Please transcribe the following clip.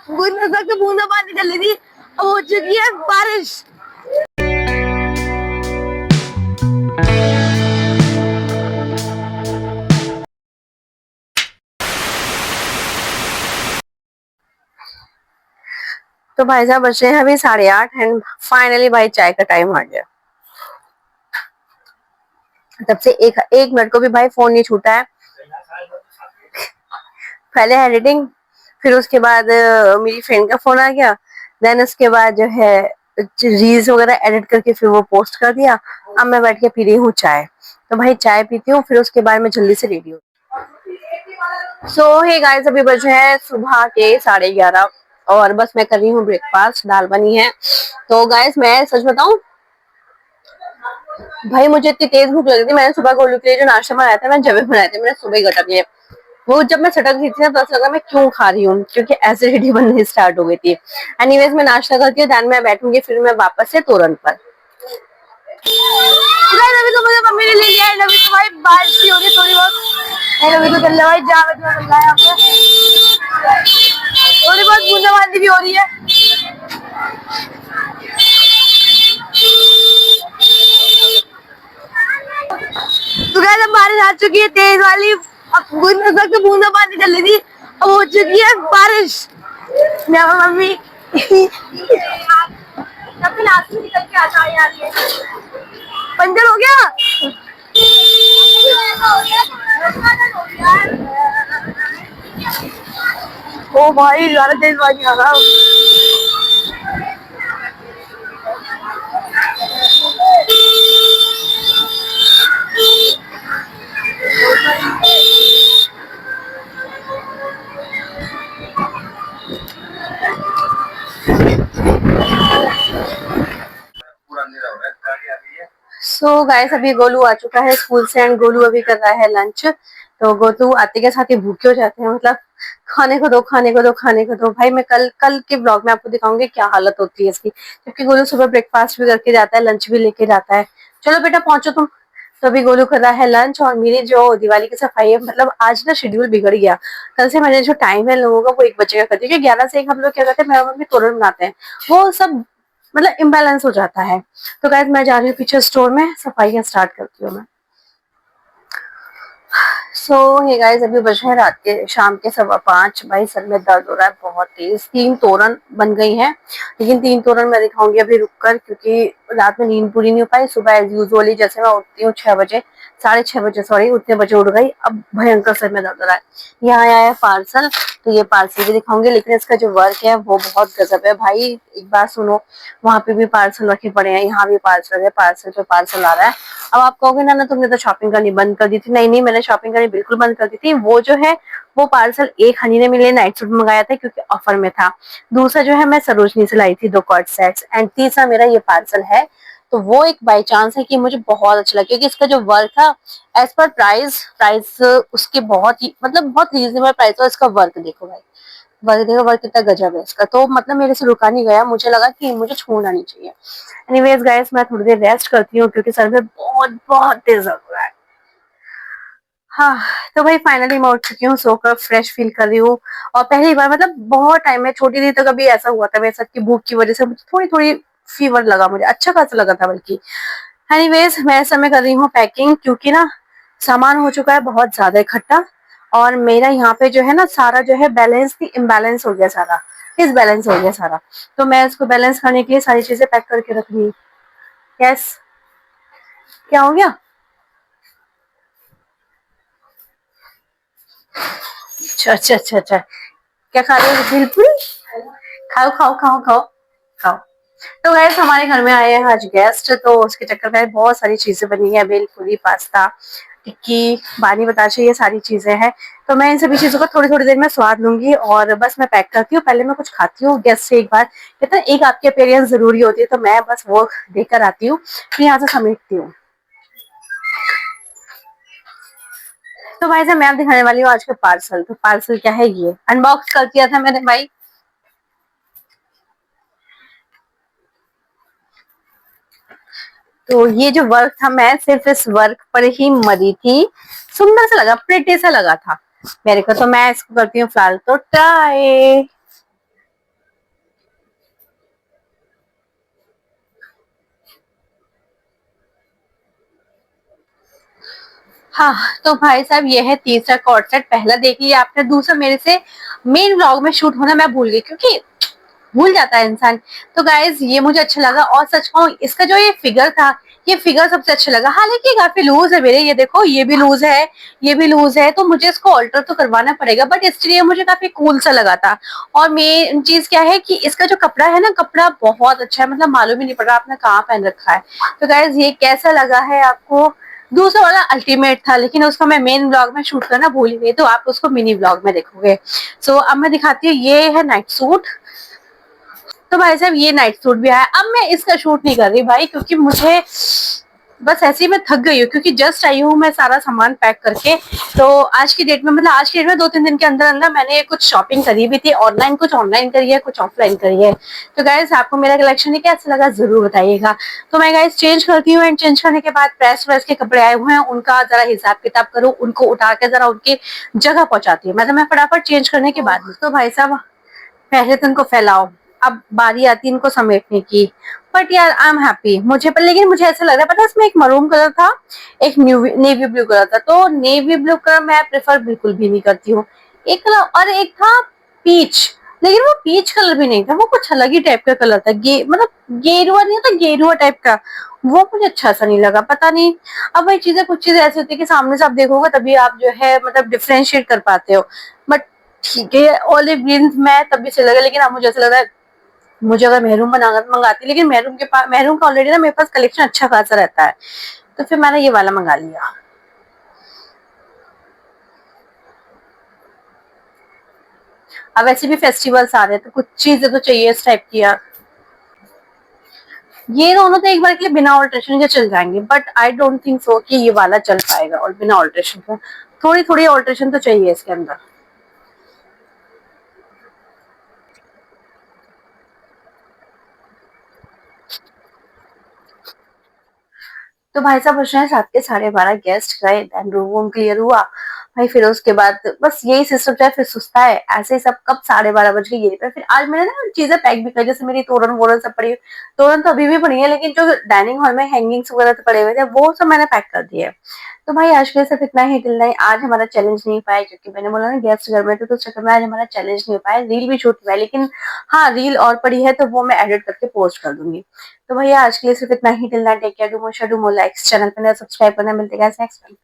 बूंदा के बूंदा पानी चल रही थी, अब हो चुकी है बारिश। तो भाई साहब बचे हैं अभी 8:30 एंड फाइनली भाई चाय का टाइम आ गया। तब से एक मिनट को भी भाई फोन नहीं छूटा है। पहले एडिटिंग, फिर उसके बाद मेरी फ्रेंड का फोन आ गया, देन उसके बाद जो है रील्स वगैरह एडिट करके फिर वो पोस्ट कर दिया। अब मैं बैठ के पी रही हूँ चाय। तो भाई चाय पीती हूँ, फिर उसके बाद मैं जल्दी से रेडी हूँ। सो हे गाइस, अभी बजे हैं सुबह के 11:30 और बस मैं कर रही हूँ ब्रेकफास्ट। दाल बनी है। तो गाइस मैं सच बताऊं, भाई मुझे इतनी तेज भूख लगी थी, मैंने सुबह गोलू के लिए जो नाश्ता बनाया था, मैंने जब बनाए थे, मैंने सुबह ही गटक लिए। वो जब मैं सटक रही थी ना तो ऐसा लगा मैं क्यों खा रही हूँ, क्योंकि एसिडिटी बननी स्टार्ट हो गई थी। एनीवेज मैं नाश्ता करती हूँ, दैन मैं बैठूंगी, फिर मैं वापस से तोरन पर। अभी तो मुझे मम्मी ने ले लिया है, अभी तो भाई बारिश भी हो रही थोड़ी बहुत, अभी तो चल रहा है भाई, जा चल रहा है यहाँ पे, थोड़ी बहुत बूंदाबांदी भी हो रही है। तो गाइस अब बारिश आ चुकी है तेज वाली, अब बूंदा पानी चल रही थी, अब हो चुकी है बारिश। मेरा मम्मी निकल के आता है यार, ये पंचर हो गया। ओ भाई ज्यादा तेज पानी आ रहा। सो गाइस अभी गोलू आ चुका है स्कूल से एंड गोलू अभी कर रहा है लंच। तो गोलू आते के साथ ही भूखे हो जाते हैं, मतलब खाने को दो, खाने को दो, खाने को दो। भाई मैं कल कल के ब्लॉग में आपको दिखाऊंगी क्या हालत होती है इसकी, क्योंकि गोलू सुबह ब्रेकफास्ट भी करके जाता है, लंच भी लेके जाता है। चलो बेटा पहुंचो तुम। तो अभी गोलू कर रहा है लंच और मेरी जो दिवाली की सफाई है, मतलब आज ना शेड्यूल बिगड़ गया। कल से मैंने जो टाइम है लोगों का वो 1 बजे का कर दिया, क्योंकि 11 से 1 हम लोग क्या करते हैं, मेरा मम्मी तोरण बनाते हैं, वो सब मतलब इम्बेलेंस हो जाता है। तो गाइस मैं जा रही हूँ पीछे स्टोर में, सफाइयाँ स्टार्ट करती हूँ मैं। सो हे गाइस अभी बजे हैं रात के शाम के 5:15। भाई सर में दर्द हो रहा है बहुत तेज। 3 तोरन बन गई हैं, लेकिन 3 तोरन मैं दिखाऊंगी अभी रुक कर, क्योंकि रात में नींद पूरी नहीं हो पाई। सुबह एज यूजुअली जैसे मैं उठती हूँ 6 बजे, 6:30 बजे, सॉरी उतने बजे उठ गई। अब भयंकर सर में दर्द हो रहा है। यहाँ आया है पार्सल, तो ये पार्सल भी दिखाऊंगी, लेकिन इसका जो वर्क है वो बहुत गजब है भाई। एक बात सुनो, वहां पे भी पार्सल रखे पड़े हैं, यहाँ भी पार्सल है, पार्सल पे पार्सल आ रहा है। अब आप कहोगे ना तुमने तो शॉपिंग करनी बंद कर दी थी। नहीं नहीं, मैंने शॉपिंग करनी बिल्कुल बंद कर दी थी। वो जो है वो पार्सल एक हनी ने मेरे लिए नाइट सूट मंगाया था, क्योंकि ऑफर में था। दूसरा जो है मैं सरोजनी से लाई थी 2 कॉर्ड सेट्स, एंड तीसरा मेरा ये पार्सल है। तो वो एक बाई चांस है कि मुझे बहुत अच्छा लगा, क्योंकि इसका जो वर्क था एज पर प्राइस प्राइस उसके बहुत ही मतलब बहुत रीजनेबल प्राइस था। इसका वर्क देखो भाई, वर्क देखो, वर्क कितना गजब है इसका। तो मतलब मेरे से रुका नहीं गया, मुझे लगा कि मुझे छोड़ना नहीं चाहिए। एनीवेज गाइस मैं थोड़ी देर रेस्ट करती हूँ, क्योंकि सर में बहुत बहुत तेज दर्द हो रहा है। हाँ, तो भाई फाइनली मैं उठ चुकी हूँ, सोकर फ्रेश फील कर रही हूँ। और पहली बार मतलब बहुत टाइम में, छोटी थी तो कभी ऐसा हुआ था मेरे साथ की भूख की वजह से मुझे थोड़ी थोड़ी फीवर लगा, मुझे अच्छा खासा लगा था बल्कि। एनीवेज मैं इस समय कर रही हूँ पैकिंग, क्योंकि ना सामान हो चुका है बहुत ज्यादा इकट्ठा। और मेरा यहाँ पे जो है ना सारा जो है बैलेंस थी इम्बैलेंस हो गया सारा, इस बैलेंस हो गया सारा। तो मैं इसको बैलेंस करने के लिए सारी चीजें पैक करके रख रही हूँ। यस, क्या हो गया? अच्छा अच्छा अच्छा अच्छा, क्या खा रहे हो? भेलपुरी? खाओ खाओ खाओ खाओ खाओ। तो गैस हमारे घर में आए हैं आज गेस्ट, तो उसके चक्कर में बहुत सारी चीजें बनी है, भेलपुरी, पास्ता, टिक्की, बानी बताशे, ये सारी चीजें हैं। तो मैं इन सभी चीजों का थोड़ी थोड़ी देर में स्वाद लूंगी और बस मैं पैक करती हूँ। पहले मैं कुछ खाती हूँ गेस्ट से एक बार, कहते हैं एक आपकी अपीयरेंस जरूरी होती है, तो मैं बस वो देकर आती हूँ, फिर यहाँ से समेटती हूँ। तो भाई साहब मैं आप दिखाने वाली हूँ आज का पार्सल। तो पार्सल क्या है, ये अनबॉक्स कर दिया था मैंने भाई। तो ये जो वर्क था, मैं सिर्फ इस वर्क पर ही मरी थी। सुंदर सा लगा, प्रिटी सा लगा था मेरे को, तो मैं इसको करती हूँ फिलहाल तो ट्राई। हाँ, तो भाई साहब ये है तीसरा कॉर्ड सेट। पहला देख लिया आपने, दूसरा मेरे से मेन व्लॉग में शूट होना मैं भूल गई, क्योंकि भूल जाता है इंसान। तो गाइज ये मुझे अच्छा लगा, और सच कहूँ इसका जो ये फिगर था, ये फिगर सबसे अच्छा लगा। हालांकि काफी लूज है मेरे, ये देखो ये भी लूज है, ये भी लूज है, तो मुझे इसको ऑल्टर तो करवाना पड़ेगा, बट इसलिए मुझे काफी कूल सा लगा था। और मेन चीज क्या है कि इसका जो कपड़ा है ना, कपड़ा बहुत अच्छा है, मतलब मालूम ही नहीं पड़ रहा आपने कहाँ पहन रखा है। तो गाइज ये कैसा लगा है आपको? दूसरा वाला अल्टीमेट था, लेकिन उसको मैं मेन ब्लॉग में शूट करना भूल गई, तो आप उसको मिनी ब्लॉग में देखोगे। सो अब मैं दिखाती हूँ, ये है नाइट सूट। तो भाई साहब ये नाइट सूट भी आया। अब मैं इसका शूट नहीं कर रही भाई, क्योंकि मुझे बस ऐसे ही मैं थक गई हूँ, क्योंकि जस्ट आई हूँ मैं सारा सामान पैक करके। तो आज की डेट में, मतलब आज की डेट में 2-3 दिन के अंदर अंदर मैंने कुछ शॉपिंग करी भी थी ऑनलाइन, कुछ ऑनलाइन करी है, कुछ ऑफलाइन करी है। तो गाइस आपको मेरा कलेक्शन है कैसा लगा जरूर बताइएगा। तो मैं गाइस चेंज करती हूँ, एंड चेंज करने के बाद प्रेस व्रेस के कपड़े आए हुए हैं, उनका जरा हिसाब किताब करूँ, उनको उठा के जरा उनकी जगह पहुंचाती हूँ। मैं फटाफट चेंज करने के बाद। तो भाई साहब पहले तो इनको फैलाओ, अब बारी आती है इनको समेटने की। बट यार आई एम हैप्पी मुझे पर, लेकिन मुझे ऐसा लग रहा है पता है, इसमें एक मरून कलर था, एक नेवी ब्लू कलर था। तो नेवी ब्लू कलर मैं प्रेफर बिल्कुल भी नहीं करती हूँ। एक कलर और एक था पीच, लेकिन वो पीच कलर भी नहीं था, वो कुछ अलग ही टाइप का कलर था, मतलब गेरुआ नहीं होता, गेरुआ टाइप का। वो मुझे अच्छा सा नहीं लगा, पता नहीं। अब भाई चीजें, कुछ चीजें ऐसी होती है कि सामने से आप देखोगे तभी आप जो है मतलब डिफ्रेंशिएट कर पाते हो। बट ठीक है, ऑलिव ग्रीन मैं तब भी चलेगा, लेकिन अब मुझे ऐसा लग रहा है मुझे अगर महरून बना मंगाती, लेकिन महरून के पास, महरून का ऑलरेडी ना मेरे पास कलेक्शन अच्छा खासा रहता है, तो फिर मैंने ये वाला मंगा लिया। अब वैसे भी फेस्टिवल्स आ रहे हैं, तो कुछ चीजें तो चाहिए इस टाइप की यार। ये दोनों तो एक बार के लिए बिना ऑल्ट्रेशन के चल जाएंगे, but I don't think so कि ये वाला चल पाएगा और बिना ऑल्ट्रेशन का। थोड़ी थोड़ी ऑल्ट्रेशन तो चाहिए इसके अंदर। तो भाई साहब उस रात के 12:30 गेस्ट गए, देन रूम वूम क्लियर हुआ भाई। फिर उसके बाद बस यही सिस्टम है, फिर सुस्ता है ऐसे ही सब। कब 12:30 बज गए यही पे। फिर आज मैंने ना चीजें पैक भी कर, जैसे मेरी तोरण वोरण सब पड़ी, तोरण तो अभी भी पड़ी है, लेकिन जो डाइनिंग हॉल में हैंगिंग्स वगैरह तो पड़े हुए थे वो सब मैंने पैक कर दिए। तो भाई आज के लिए सिर्फ इतना ही, टिल नहीं आज हमारा चैलेंज नहीं पाया, क्योंकि मैंने बोला ना गेस्ट घर में थे, तो उस चक्कर में आज हमारा चैलेंज नहीं हो पाया, रील भी शूट हुआ है। लेकिन हाँ, रील और पड़ी है, तो वो मैं एडिट करके पोस्ट कर दूंगी। तो भैया आज के लिए सिर्फ इतना ही, till take care, do more share, do more likes, channel पर सब्सक्राइब करना। मिलते हैं नेक्स्ट टाइम।